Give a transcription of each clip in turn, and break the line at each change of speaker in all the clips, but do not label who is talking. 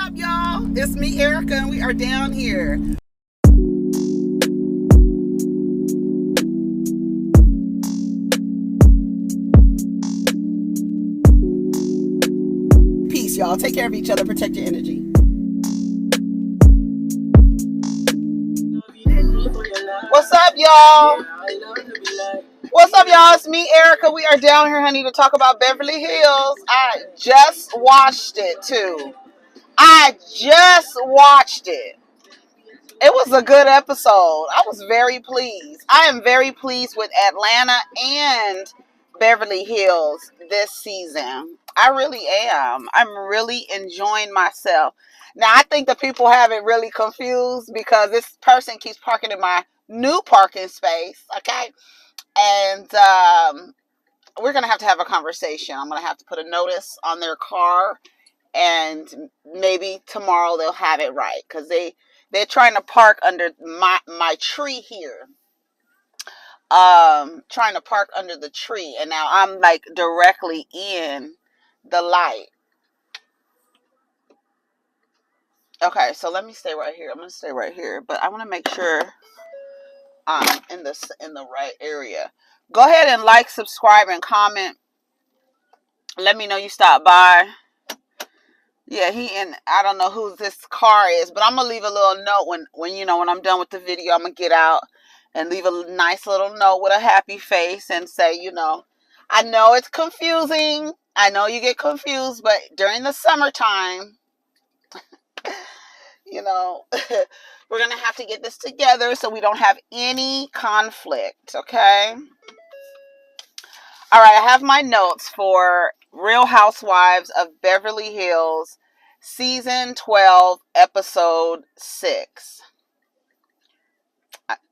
up, y'all? It's me, Erika, and we are down here. Peace, y'all. Take care of each other. Protect your energy. What's up, y'all? What's up, y'all? It's me, Erika. We are down here, honey, to talk about Beverly Hills. I just watched it, too. I just watched it. It was a good episode. I was very pleased. I am very pleased with Atlanta and Beverly Hills this season. I really am. I'm really enjoying myself. Now, I think the people have it really confused because this person keeps parking in my new parking space, okay? And we're going to have a conversation. I'm going to have to put a notice on their car, and maybe tomorrow they'll have it right because they're trying to park under my tree here. Trying to park under the tree, and now I'm like directly in the light. Okay, so let me stay right here. I'm gonna stay right here, but I want to make sure I'm in the right area. Go ahead and like, subscribe, and comment. Let me know you stopped by. Yeah, I don't know who this car is, but I'm gonna leave a little note when I'm done with the video. I'm gonna get out and leave a nice little note with a happy face and say, I know it's confusing. I know you get confused, but during the summertime, we're gonna have to get this together so we don't have any conflict, okay? All right, I have my notes for Real Housewives of Beverly Hills, Season 12, Episode 6.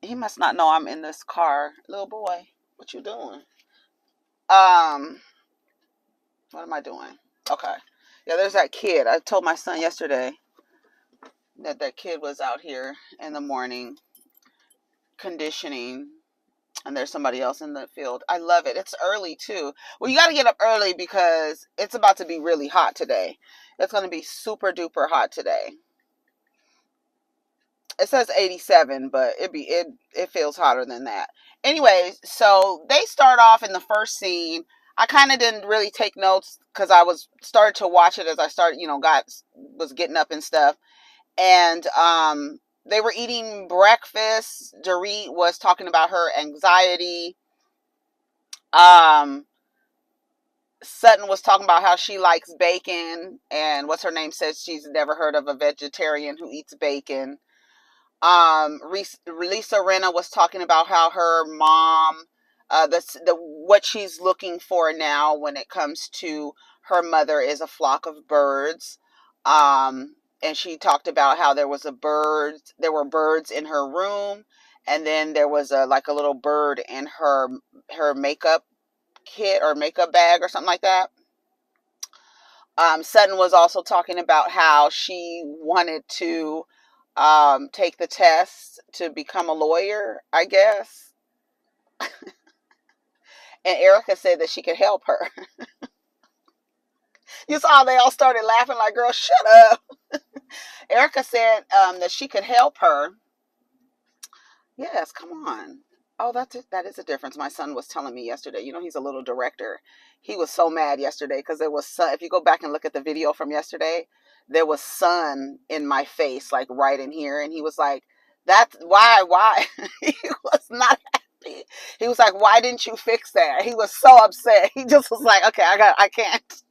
He must not know I'm in this car. Little boy, what you doing? What am I doing? Okay. Yeah, there's that kid. I told my son yesterday that kid was out here in the morning conditioning, and there's somebody else in the field. I love it. It's early, too. Well, you got to get up early because it's about to be really hot today. It's going to be super duper hot today. It says 87, but it feels hotter than that. Anyways, so they start off in the first scene. I kind of didn't really take notes because I started to watch it as I started, was getting up and stuff. And they were eating breakfast. Dorit was talking about her anxiety. Sutton was talking about how she likes bacon, and what's her name says she's never heard of a vegetarian who eats bacon. Lisa Rinna was talking about how her mom, what she's looking for now when it comes to her mother is a flock of birds. And she talked about how there were birds in her room, and then there was a little bird in her makeup kit or makeup bag or something like that. Sutton was also talking about how she wanted to take the test to become a lawyer, I guess. And Erika said that she could help her. You saw how they all started laughing like, girl, shut up. Erika said that she could help her. Yes, come on. Oh, that is a difference. My son was telling me yesterday. He's a little director. He was so mad yesterday because there was sun. If you go back and look at the video from yesterday, there was sun in my face, like right in here. And he was like, that's why? He was not happy. He was like, why didn't you fix that? He was so upset. He just was like, okay, I can't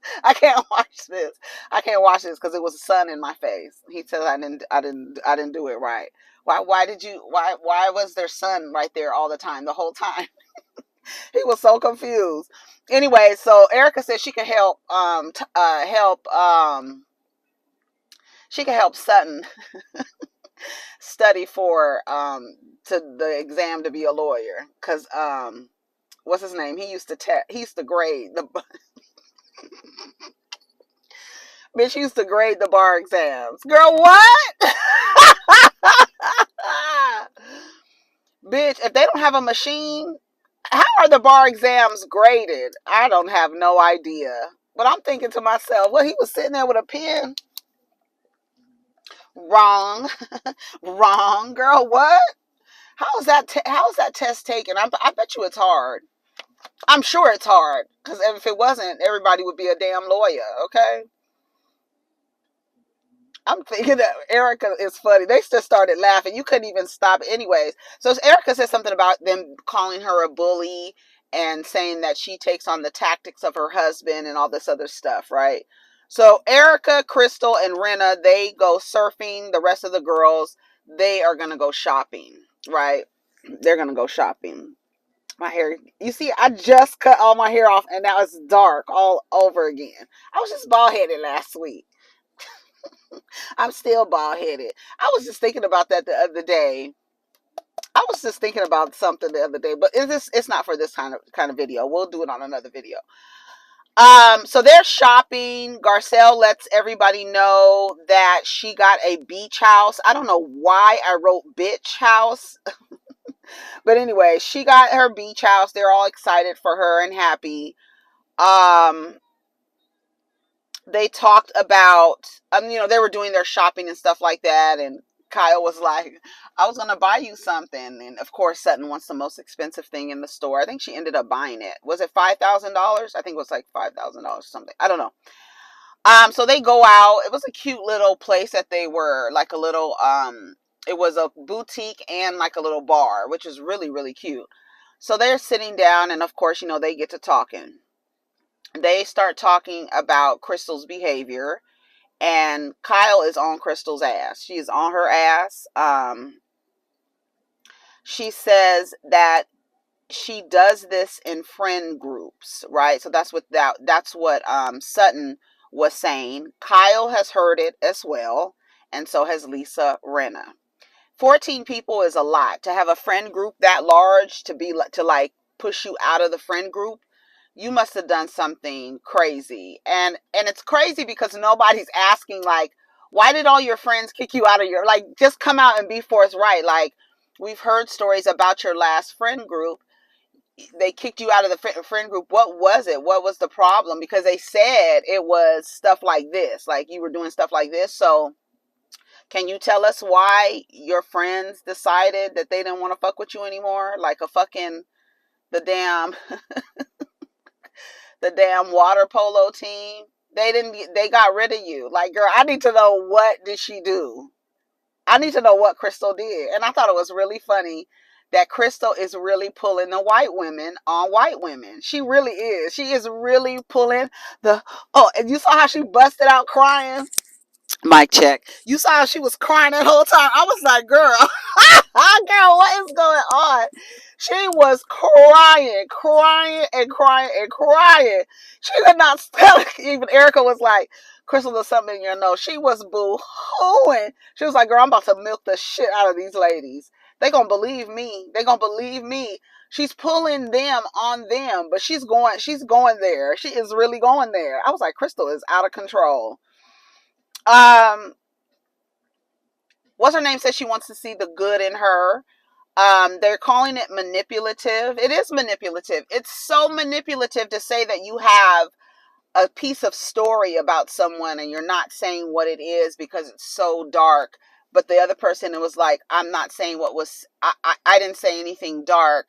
watch this. I can't watch this because it was sun in my face. He said I didn't do it right. Why was there sun right there all the time, the whole time? He was so confused. Anyway, so Erika said she could help Sutton study for to the exam to be a lawyer, because what's his name? He used to grade the bitch used to grade the bar exams. Girl, what? Bitch, if they don't have a machine, how are the bar exams graded? I don't have no idea. But I'm thinking to myself, well, he was sitting there with a pen. Wrong. Wrong, girl. What? How is that test taken? I bet you it's hard. I'm sure it's hard because if it wasn't, everybody would be a damn lawyer. Okay. I'm thinking that Erika is funny. They just started laughing. You couldn't even stop it anyways. So Erika said something about them calling her a bully and saying that she takes on the tactics of her husband and all this other stuff, right? So Erika, Crystal, and Rena, they go surfing. The rest of the girls, they are going to go shopping, right? They're going to go shopping. My hair, you see, I just cut all my hair off and now it's dark all over again. I was just bald headed last week. I'm still bald headed. I was just thinking about that the other day. I was just thinking about something the other day, but it's not for this kind of video. We'll do it on another video. So they're shopping. Garcelle lets everybody know that she got a beach house. I don't know why I wrote bitch house. But anyway, she got her beach house. They're all excited for her and happy. They talked about, they were doing their shopping and stuff like that. And Kyle was like, I was going to buy you something. And of course, Sutton wants the most expensive thing in the store. I think she ended up buying it. Was it $5,000? I think it was like $5,000 or something. I don't know. So they go out. It was a cute little place that they were, like a little, it was a boutique and like a little bar, which is really, really cute. So they're sitting down and of course, they get to talking. They start talking about Crystal's behavior, and Kyle is on Crystal's ass. She is on her ass. She says that she does this in friend groups, right? So that's what Sutton was saying. Kyle has heard it as well, and so has Lisa Rinna. 14 people is a lot. To have a friend group that large to like push you out of the friend group, you must have done something crazy. And it's crazy because nobody's asking, like, why did all your friends kick you out of like, just come out and be forthright. Like, we've heard stories about your last friend group. They kicked you out of the friend group. What was it? What was the problem? Because they said it was stuff like this. Like, you were doing stuff like this. So can you tell us why your friends decided that they didn't want to fuck with you anymore? Like the damn water polo team. They got rid of you. Like, girl, I need to know, what did she do? I need to know what Crystal did. And I thought it was really funny that Crystal is really pulling the white women on white women. She really is. She is really pulling and you saw how she busted out crying? Mic check. You saw how she was crying that whole time. I was like, girl, girl, what is going on? She was crying, crying, and crying, and crying. She could not spell it. Even Erika was like, Crystal, there's something in your nose. She was boo-hooing. She was like, girl, I'm about to milk the shit out of these ladies. They gonna believe me. They gonna believe me. She's pulling them on them, but she's going there. She is really going there. I was like, Crystal is out of control. What's her name says she wants to see the good in her. They're calling it manipulative. It is manipulative. It's so manipulative to say that you have a piece of story about someone and you're not saying what it is because it's so dark. But the other person, it was like, I'm not saying I didn't say anything dark.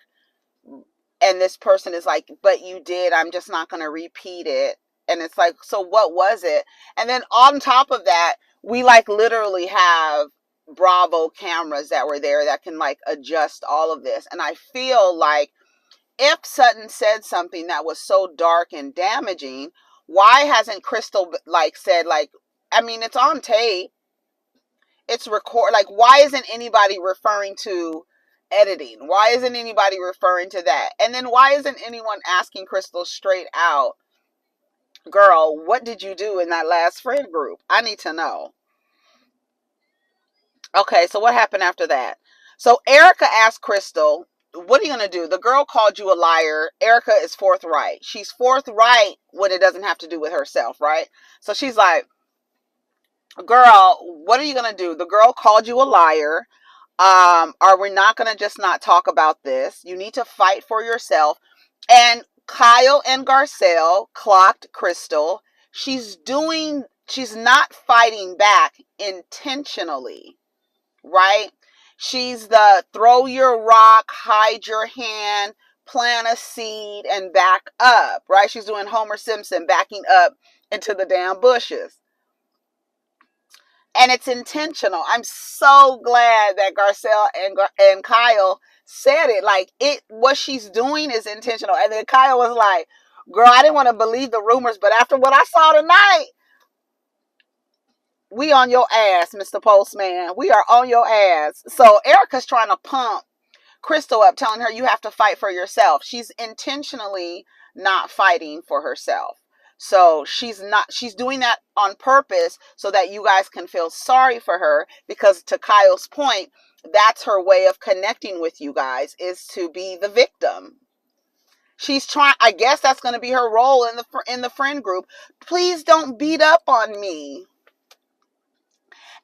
And this person is like, but you did. I'm just not going to repeat it. And it's like, so what was it? And then on top of that, we like literally have Bravo cameras that were there that can like adjust all of this. And I feel like if Sutton said something that was so dark and damaging, why hasn't Crystal like said, like, I mean, it's on tape. It's like, why isn't anybody referring to editing? Why isn't anybody referring to that? And then why isn't anyone asking Crystal straight out, girl, what did you do in that last friend group? I need to know. Okay, so what happened after that? So Erika asked Crystal, what are you going to do? The girl called you a liar. Erika is forthright. She's forthright when it doesn't have to do with herself, right? So she's like, girl, what are you going to do? The girl called you a liar. Are we not going to just not talk about this? You need to fight for yourself. And Kyle and Garcelle clocked Crystal. She's doing she's not fighting back intentionally, right? She's the throw your rock, hide your hand, plant a seed, and back up, right? She's doing Homer Simpson, backing up into the damn bushes. And it's intentional. I'm so glad that Garcelle and Kyle said it. Like, what she's doing is intentional. And then Kyle was like, girl, I didn't want to believe the rumors, but after what I saw tonight, we on your ass, Mr. Postman. We are on your ass. So Erika's trying to pump Crystal up, telling her you have to fight for yourself. She's intentionally not fighting for herself. So she's doing that on purpose so that you guys can feel sorry for her, because to Kyle's point, that's her way of connecting with you guys, is to be the victim. She's trying, I guess that's going to be her role in the friend group. Please don't beat up on me.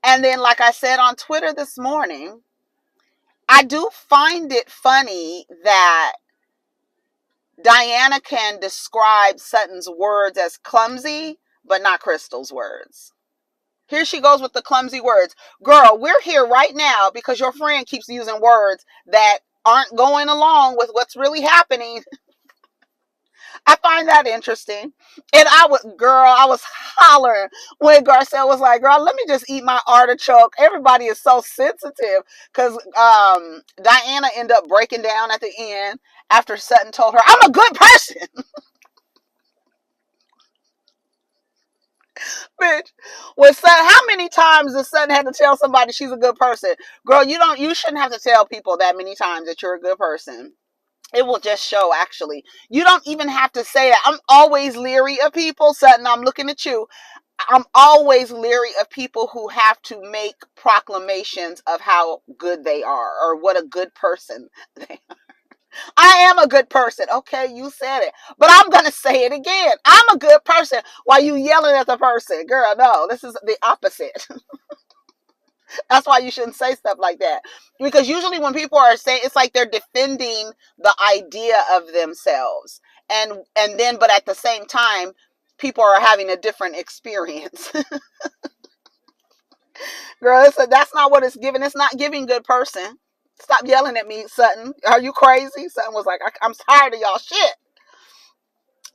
And then, like I said on Twitter this morning, I do find it funny that Diana can describe Sutton's words as clumsy, but not Crystal's words. Here she goes with the clumsy words. Girl, we're here right now because your friend keeps using words that aren't going along with what's really happening. I find that interesting. And I was hollering when Garcelle was like, girl, let me just eat my artichoke. Everybody is so sensitive, because Diana ended up breaking down at the end after Sutton told her, I'm a good person. Bitch, with Sutton, how many times does Sutton have to tell somebody she's a good person? Girl, you shouldn't have to tell people that many times that you're a good person. It will just show, actually. You don't even have to say that. I'm always leery of people, Sutton, I'm looking at you. I'm always leery of people who have to make proclamations of how good they are or what a good person they are. I am a good person. Okay, you said it. But I'm going to say it again. I'm a good person while you yelling at the person. Girl, no, this is the opposite. That's why you shouldn't say stuff like that. Because usually when people are saying, it's like they're defending the idea of themselves. And then, but at the same time, people are having a different experience. Girl, that's not what it's giving. It's not giving good person. Stop yelling at me, Sutton. Are you crazy? Sutton was like, I'm tired of y'all shit.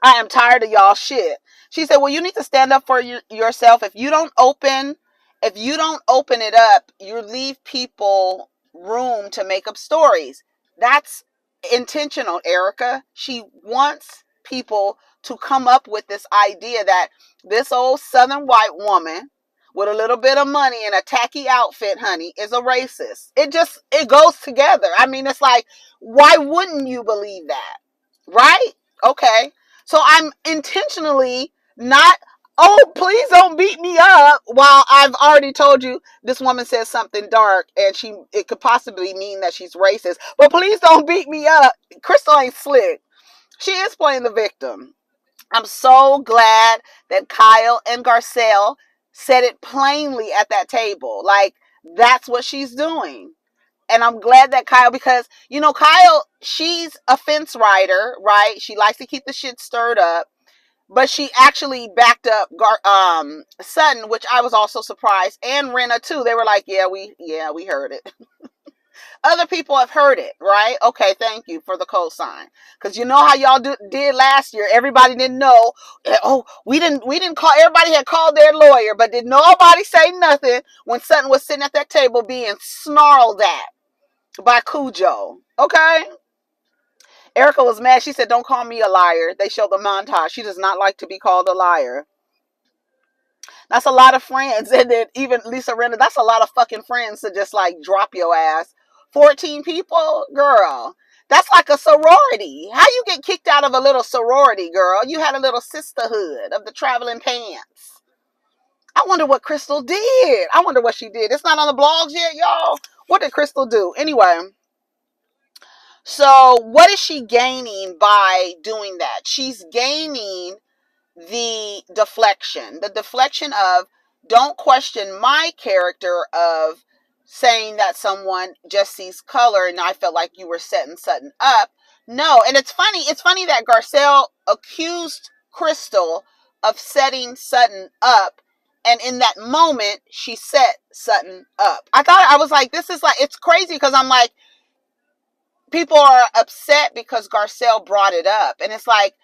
I am tired of y'all shit. She said, well, you need to stand up for yourself. If you don't open it up, you leave people room to make up stories. That's intentional, Erika. She wants people to come up with this idea that this old Southern white woman with a little bit of money and a tacky outfit, honey, is a racist. It goes together. I mean, it's like, why wouldn't you believe that? Right? Okay. So I'm intentionally not, oh, please don't beat me up, while I've already told you this woman says something dark and it could possibly mean that she's racist. But please don't beat me up. Crystal ain't slick. She is playing the victim. I'm so glad that Kyle and Garcelle said it plainly at that table. Like, that's what she's doing. And I'm glad that Kyle, because, Kyle, she's a fence rider, right? She likes to keep the shit stirred up. But she actually backed up Sutton, which I was also surprised, and Rena too. They were like, yeah, we heard it. Other people have heard it, right? Okay, thank you for the cosign. Because you know how y'all did last year. Everybody didn't know. Oh, we didn't call. Everybody had called their lawyer, but did nobody say nothing when Sutton was sitting at that table being snarled at by Cujo. Okay? Erika was mad. She said, don't call me a liar. They showed the montage. She does not like to be called a liar. That's a lot of friends. And then even Lisa Renner, that's a lot of fucking friends to just like drop your ass. 14 people? Girl, that's like a sorority. How you get kicked out of a little sorority, girl? You had a little sisterhood of the traveling pants. I wonder what Crystal did. I wonder what she did. It's not on the blogs yet, y'all. What did Crystal do? Anyway. So what is she gaining by doing that? She's gaining the deflection of, don't question my character of saying that someone just sees color and I felt like you were setting Sutton up. No, and it's funny that Garcelle accused Crystal of setting Sutton up And in that moment, she set Sutton up. I was like, this is like, it's crazy because I'm like, people are upset because Garcelle brought it up. And it's like,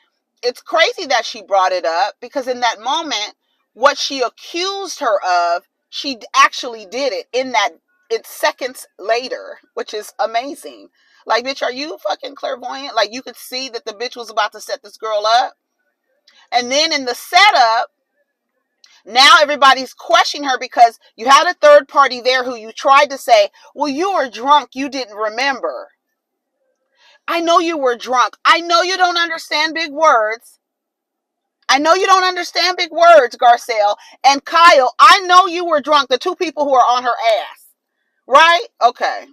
it's crazy that she brought it up because in that moment, what she accused her of, she actually did it it's seconds later, which is amazing. Like, bitch, are you fucking clairvoyant? Like, you could see that the bitch was about to set this girl up. And then in the setup, now everybody's questioning her because you had a third party there who you tried to say, well, you were drunk. You didn't remember. I know you were drunk. I know you don't understand big words. I know you don't understand big words, Garcelle. And Kyle, I know you were drunk. The two people who are on her ass. Right? Okay.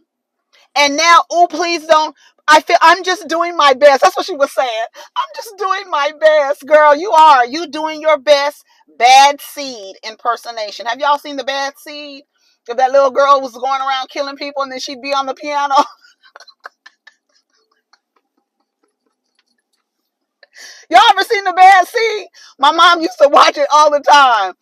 And now, oh, please don't. I'm just doing my best. That's what she was saying. I'm just doing my best. Girl, you are. You doing your best. Bad Seed impersonation. Have y'all seen the Bad Seed? If that little girl was going around killing people and then she'd be on the piano. Y'all ever seen the Bad Seed? My mom used to watch it all the time.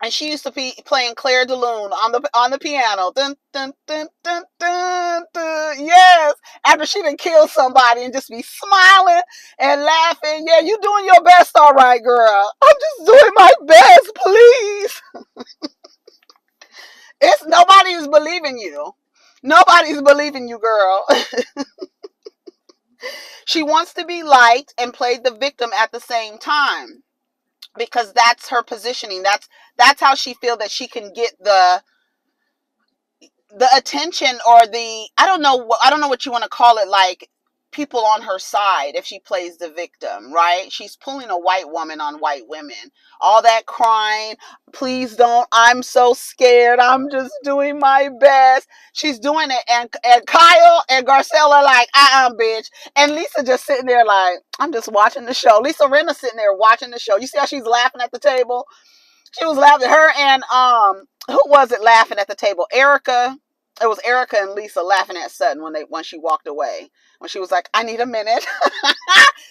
And she used to be playing Claire de Lune on the piano. Dun, dun, dun, dun, dun, dun. Yes. After she done killed somebody and just be smiling and laughing. Yeah, you doing your best, all right, girl. I'm just doing my best, please. Nobody's believing you. Nobody's believing you, girl. She wants to be liked and played the victim at the same time. Because that's her positioning. That's how she feels that she can get the attention or I don't know what you want to call it, like people on her side if she plays the victim, right? She's pulling a white woman on white women. All that crying, please don't, I'm so scared, I'm just doing my best. She's doing it, and Kyle and Garcelle are like, bitch. And Lisa just sitting there like, I'm just watching the show. Lisa Rinna sitting there watching the show. You see how she's laughing at the table? She was laughing. Her and who was it laughing at the table? Erika. It was Erika and Lisa laughing at Sutton when she walked away. When she was like, I need a minute.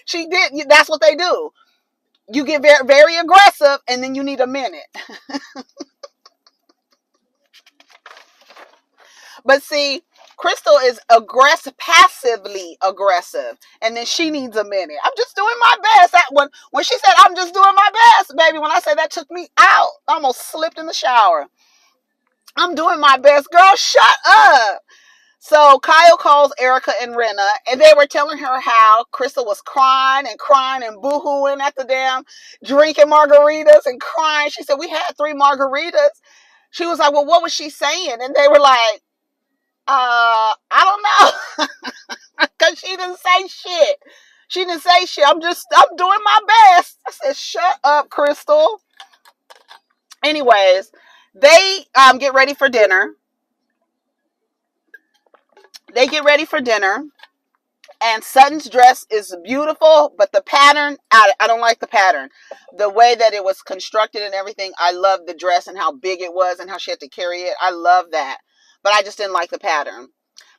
She did. That's what they do. You get very, very aggressive and then you need a minute. But see, Crystal is passively aggressive. And then she needs a minute. I'm just doing my best. When she said, I'm just doing my best, baby, when I say that took me out, I almost slipped in the shower. I'm doing my best. Girl, shut up. So Kyle calls Erika and Rinna, and they were telling her how Crystal was crying and boo-hooing at the damn drinking margaritas and crying. She said, we had 3 margaritas. She was like, well, what was she saying? And they were like, I don't know. Because she didn't say shit. She didn't say shit. I'm doing my best. I said, shut up, Crystal. Anyways, they get ready for dinner. And Sutton's dress is beautiful, but the pattern, I don't like the pattern. The way that it was constructed and everything, I love the dress and how big it was and how she had to carry it. I love that. But I just didn't like the pattern.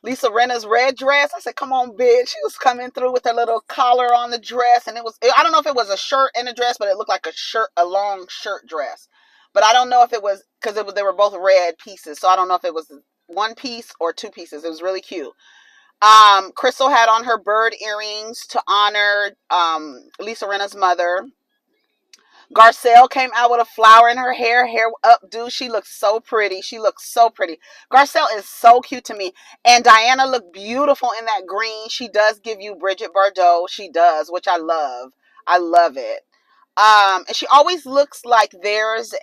Lisa Rinna's red dress, I said, come on, bitch. She was coming through with her little collar on the dress. And I don't know if it was a shirt and a dress, but it looked like a long shirt dress. But I don't know if it was, because they were both red pieces. So I don't know if it was one piece or 2 pieces. It was really cute. Crystal had on her bird earrings to honor Lisa Rinna's mother. Garcelle came out with a flower in her hair updo. She looks so pretty. Garcelle is so cute to me. And Diana looked beautiful in that green. She does give you Bridget Bardot. She does, which I love. I love it. And she always looks like there's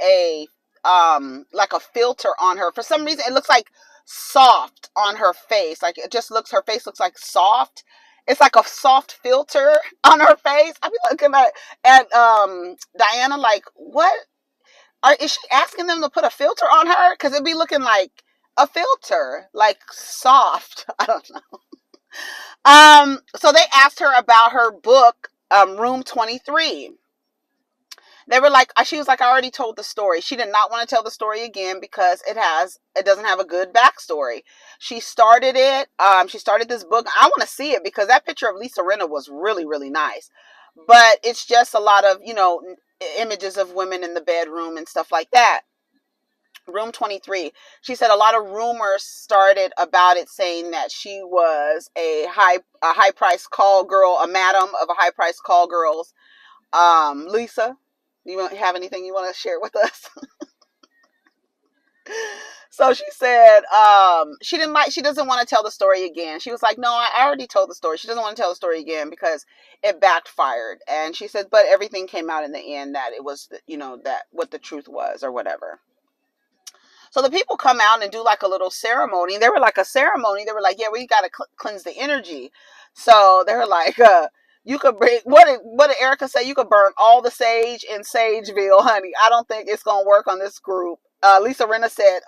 like a filter on her. For some reason, it looks like soft on her face. Like her face looks like soft. It's like a soft filter on her face. I be looking at Diana like, what? Is she asking them to put a filter on her? Because it'd be looking like a filter, like soft. I don't know. So they asked her about her book, Room 23. They were like, she was like, I already told the story. She did not want to tell the story again because it doesn't have a good backstory. She started this book. I want to see it because that picture of Lisa Rinna was really, really nice. But it's just a lot of, images of women in the bedroom and stuff like that. Room 23. She said a lot of rumors started about it, saying that she was a high price call girl, a madam of a high price call girls. Lisa, you have anything you want to share with us? So she said she doesn't want to tell the story again. She was like, no, I already told the story. She doesn't want to tell the story again because it backfired. And she said, but everything came out in the end that it was, that what the truth was or whatever. So the people come out and do like a little ceremony. They were like a ceremony. They were like, yeah, we got to cleanse the energy. So they were like, you could bring, what did Erika say? You could burn all the sage in Sageville, honey. I don't think it's going to work on this group. Lisa Renna said,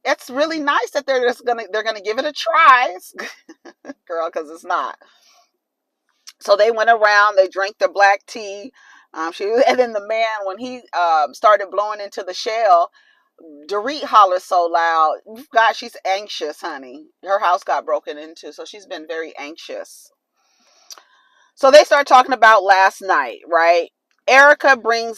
it's really nice that they're going to give it a try. Girl, because it's not. So they went around, they drank the black tea. And then the man, when he started blowing into the shell, Dorit hollers so loud. God, she's anxious, honey. Her house got broken into, so she's been very anxious. So they start talking about last night, right? Erika brings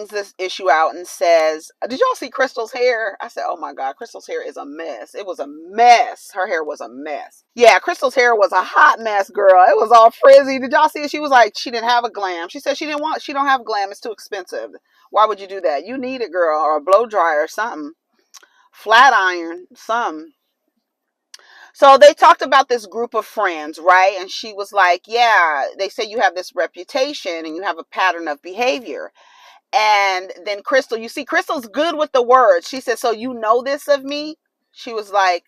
this issue out and says, did y'all see Crystal's hair? I said, oh my God, Crystal's hair is a mess. It was a mess. Her hair was a mess. Yeah, Crystal's hair was a hot mess, girl. It was all frizzy. Did y'all see it? She was like, she didn't have a glam. She said she don't have glam. It's too expensive. Why would you do that? You need it, girl, or a blow dryer or something. Flat iron, something. So they talked about this group of friends, right? And she was like, yeah, they say you have this reputation and you have a pattern of behavior. And then Crystal, you see, Crystal's good with the words. She said, so you know this of me? She was like,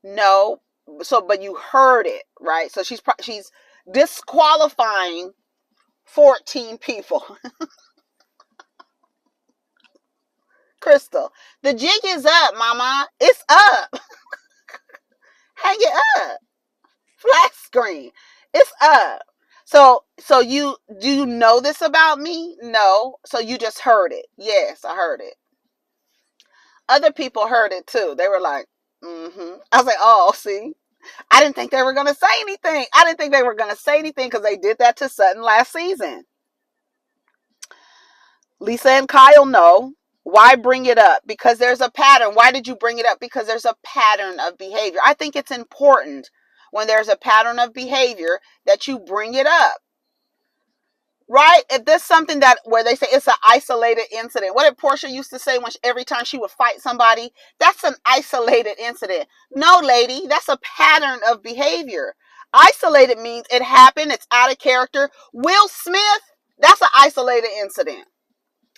no. So, but you heard it, right? So she's disqualifying 14 people. Crystal, the jig is up, mama. It's up. Hang it up. Flat screen. It's up. So do you know this about me? No. So you just heard it. Yes, I heard it. Other people heard it too. They were like, mm-hmm. I was like, oh, see, I didn't think they were going to say anything. I didn't think they were going to say anything because they did that to Sutton last season. Lisa and Kyle know. Why bring it up? Because there's a pattern. Why did you bring it up? Because there's a pattern of behavior. I think it's important when there's a pattern of behavior that you bring it up. Right? If there's something where they say it's an isolated incident. What did Portia used to say every time she would fight somebody? That's an isolated incident. No, lady, that's a pattern of behavior. Isolated means it happened, it's out of character. Will Smith, that's an isolated incident.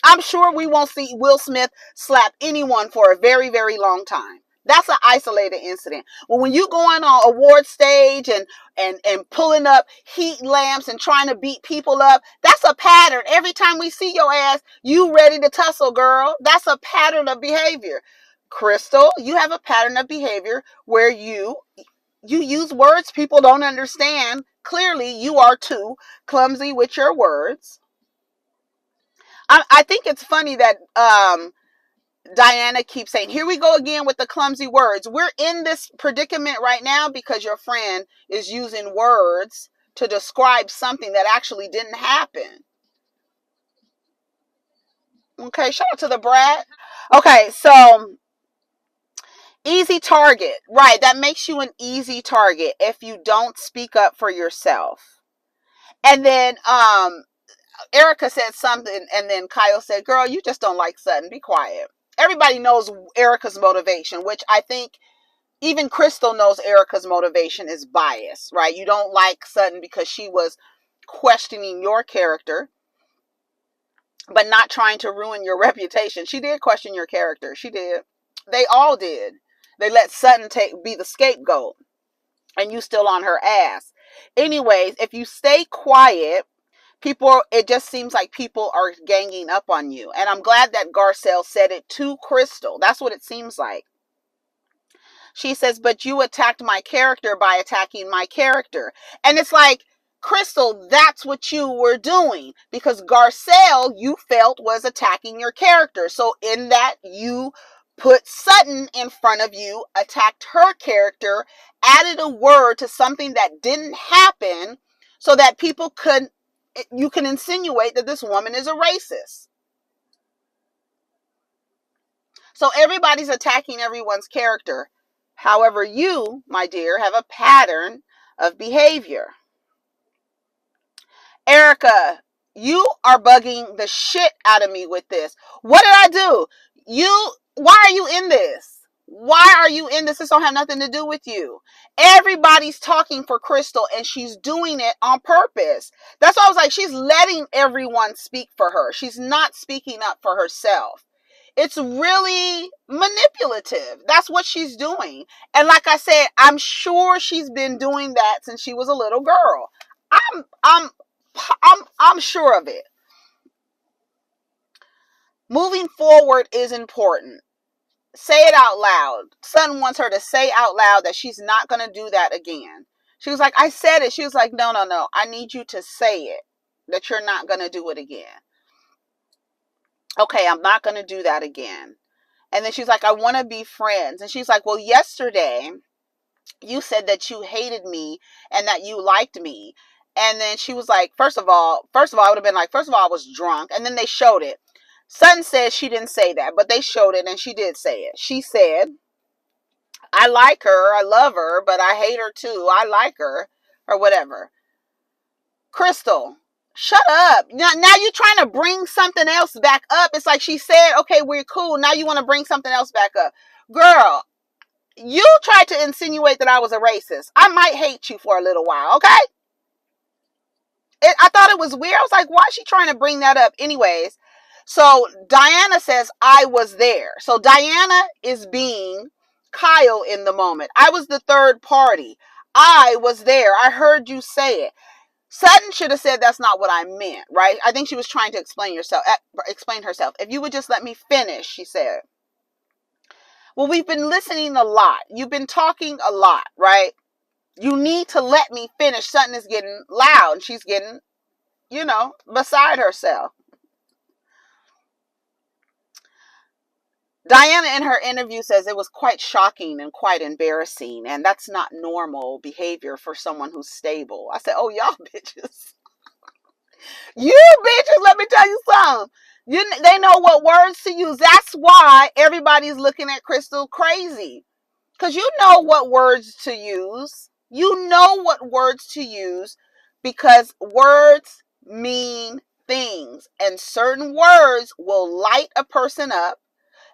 I'm sure we won't see Will Smith slap anyone for a very, very long time. That's an isolated incident. Well, when you going on award stage and pulling up heat lamps and trying to beat people up, that's a pattern. Every time we see your ass, you ready to tussle, girl. That's a pattern of behavior. Crystal, you have a pattern of behavior where you use words people don't understand. Clearly, you are too clumsy with your words. I think it's funny that Diana keeps saying, here we go again with the clumsy words. We're in this predicament right now because your friend is using words to describe something that actually didn't happen. Okay, shout out to the brat. Okay, so easy target. Right, that makes you an easy target if you don't speak up for yourself. And then Erika said something, and then Kyle said, girl, you just don't like Sutton. Be quiet. Everybody knows Erika's motivation, which I think even Crystal knows Erika's motivation is bias, right? You don't like Sutton because she was questioning your character, but not trying to ruin your reputation. She did question your character. She did. They all did. They let Sutton be the scapegoat, and you still on her ass. Anyways, if you stay quiet, it just seems like people are ganging up on you. And I'm glad that Garcelle said it to Crystal. That's what it seems like. She says, but you attacked my character by attacking my character. And it's like, Crystal, that's what you were doing. Because Garcelle, you felt, was attacking your character. So in that, you put Sutton in front of you, attacked her character, added a word to something that didn't happen so that people could you can insinuate that this woman is a racist. So everybody's attacking everyone's character. However, you, my dear, have a pattern of behavior. Erika, you are bugging the shit out of me with this. What did I do? Why are you in this? Why are you in this? This don't have nothing to do with you. Everybody's talking for Crystal and she's doing it on purpose. That's why I was like, she's letting everyone speak for her. She's not speaking up for herself. It's really manipulative. That's what she's doing. And like I said, I'm sure she's been doing that since she was a little girl. I'm sure of it. Moving forward is important. Say it out loud. Sutton wants her to say out loud that she's not going to do that again. She was like, I said it. She was like, no. I need you to say it, that you're not going to do it again. Okay, I'm not going to do that again. And then she's like, I want to be friends. And she's like, well, yesterday you said that you hated me and that you liked me. And then she was like, first of all, I would have been like, first of all, I was drunk. And then they showed it. Sutton said she didn't say that, but they showed it and she did say it. She said, I like her, I love her, but I hate her too. I like her, or whatever. Crystal, shut up. Now you're trying to bring something else back up. It's like she said, okay, we're cool. Now you want to bring something else back up. Girl, you tried to insinuate that I was a racist. I might hate you for a little while, okay? I thought it was weird. I was like, why is she trying to bring that up? Anyways, so Diana says, I was there. So Diana is being Kyle in the moment. I was the third party. I was there. I heard you say it. Sutton should have said that's not what I meant, right? I think she was trying to explain herself. If you would just let me finish, she said. Well, we've been listening a lot. You've been talking a lot, right? You need to let me finish. Sutton is getting loud. She's getting, beside herself. Diana in her interview says it was quite shocking and quite embarrassing, and that's not normal behavior for someone who's stable. I said, oh, y'all bitches. You bitches, let me tell you something. They know what words to use. That's why everybody's looking at Crystal crazy. Because you know what words to use. You know what words to use because words mean things. And certain words will light a person up.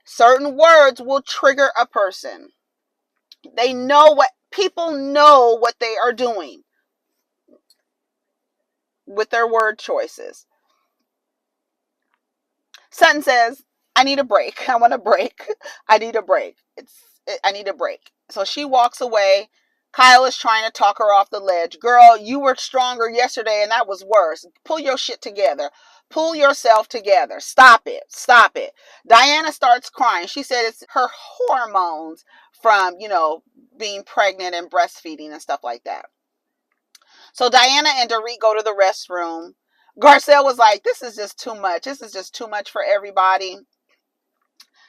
Certain words will trigger a person. People know what they are doing with their word choices. Sutton says, I need a break. I want a break. I need a break. I need a break. So she walks away. Kyle is trying to talk her off the ledge. Girl, you were stronger yesterday and that was worse. Pull your shit together. Pull yourself together. Stop it. Stop it. Diana starts crying. She said it's her hormones from, being pregnant and breastfeeding and stuff like that. So Diana and Dorit go to the restroom. Garcelle was like, this is just too much. This is just too much for everybody.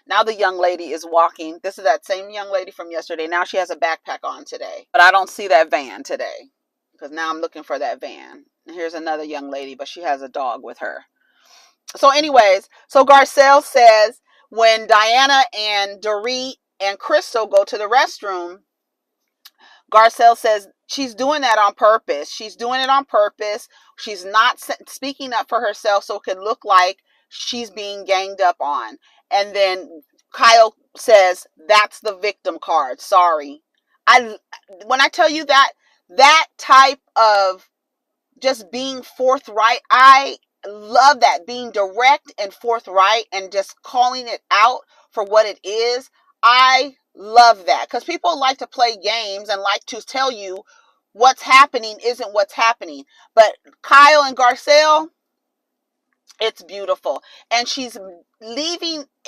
Now the young lady is walking. This is that same young lady from yesterday. Now she has a backpack on today. But I don't see that van today. Because now I'm looking for that van. And here's another young lady, but she has a dog with her. So anyways, so Garcelle says when Diana and Dorit and Crystal go to the restroom, Garcelle says she's doing that on purpose. She's doing it on purpose. She's not speaking up for herself so it could look like she's being ganged up on. And then Kyle says, that's the victim card. Sorry. When I tell you that type of just being forthright, I love that. Being direct and forthright and just calling it out for what it is. I love that because people like to play games and like to tell you what's happening isn't what's happening. But Kyle and Garcelle, it's beautiful. And she's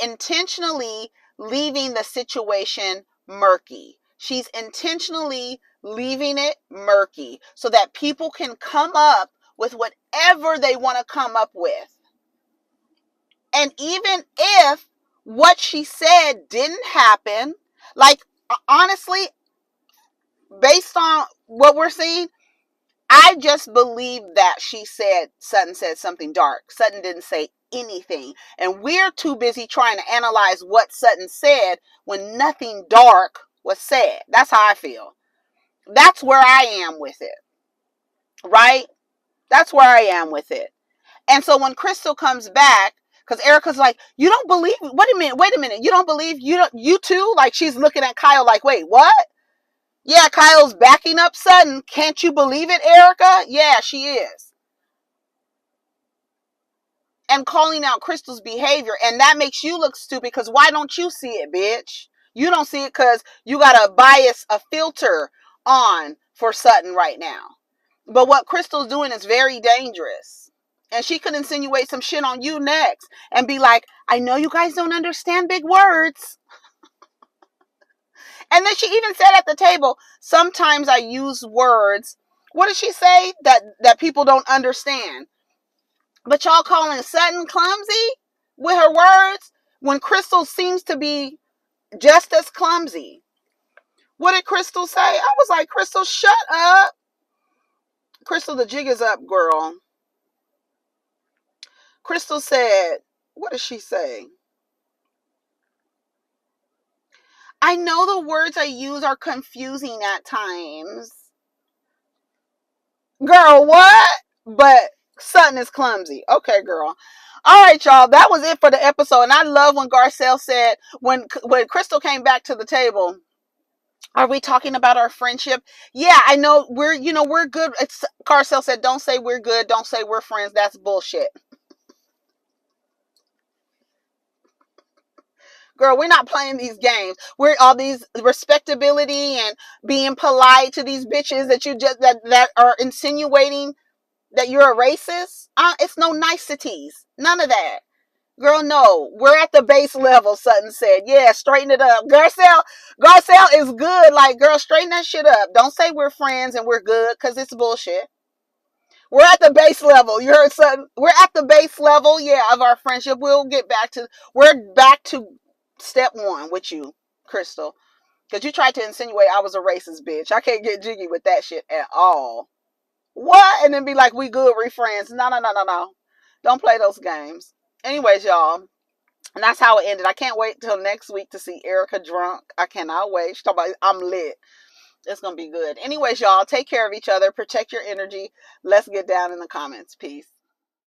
intentionally leaving the situation murky. She's intentionally leaving it murky so that people can come up with whatever they want to come up with. And even if what she said didn't happen, like honestly, based on what we're seeing, I just believe that Sutton said something dark. Sutton didn't say anything. And we're too busy trying to analyze what Sutton said when nothing dark was said. That's how I feel. That's where I am with it. Right? That's where I am with it. And so when Crystal comes back, because Erika's like, you don't believe, wait a minute, you don't believe, you too? Like, she's looking at Kyle like, wait, what? Yeah, Kyle's backing up Sutton. Can't you believe it, Erika? Yeah, she is. And calling out Crystal's behavior. And that makes you look stupid because why don't you see it, bitch? You don't see it because you got a bias, a filter on for Sutton right now. But what Crystal's doing is very dangerous. And she could insinuate some shit on you next and be like, I know you guys don't understand big words. And then she even said at the table, sometimes I use words. What did she say? That people don't understand. But y'all calling Sutton clumsy with her words when Crystal seems to be just as clumsy. What did Crystal say? I was like, Crystal, shut up. Crystal, the jig is up, girl. Crystal said, what did she say? I know the words I use are confusing at times. Girl, what? But Sutton is clumsy. Okay, girl. All right, y'all. That was it for the episode. And I love when Garcelle said, when Crystal came back to the table, are we talking about our friendship? Yeah, I know we're good. Garcelle said, don't say we're good. Don't say we're friends. That's bullshit. Girl, we're not playing these games. We're all these respectability and being polite to these bitches that you just that are insinuating that you're a racist. It's no niceties. None of that. Girl, no. We're at the base level, Sutton said. Yeah, straighten it up. Garcelle is good. Like, girl, straighten that shit up. Don't say we're friends and we're good, because it's bullshit. We're at the base level. You heard Sutton? We're at the base level, yeah, of our friendship. We're back to step one with you, Crystal. Because you tried to insinuate I was a racist bitch. I can't get jiggy with that shit at all. What? And then be like, we good, we friends. No. Don't play those games. Anyways, y'all. And that's how it ended. I can't wait till next week to see Erika drunk. I cannot wait. She's talking about, I'm lit. It's going to be good. Anyways, y'all, take care of each other. Protect your energy. Let's get down in the comments. Peace.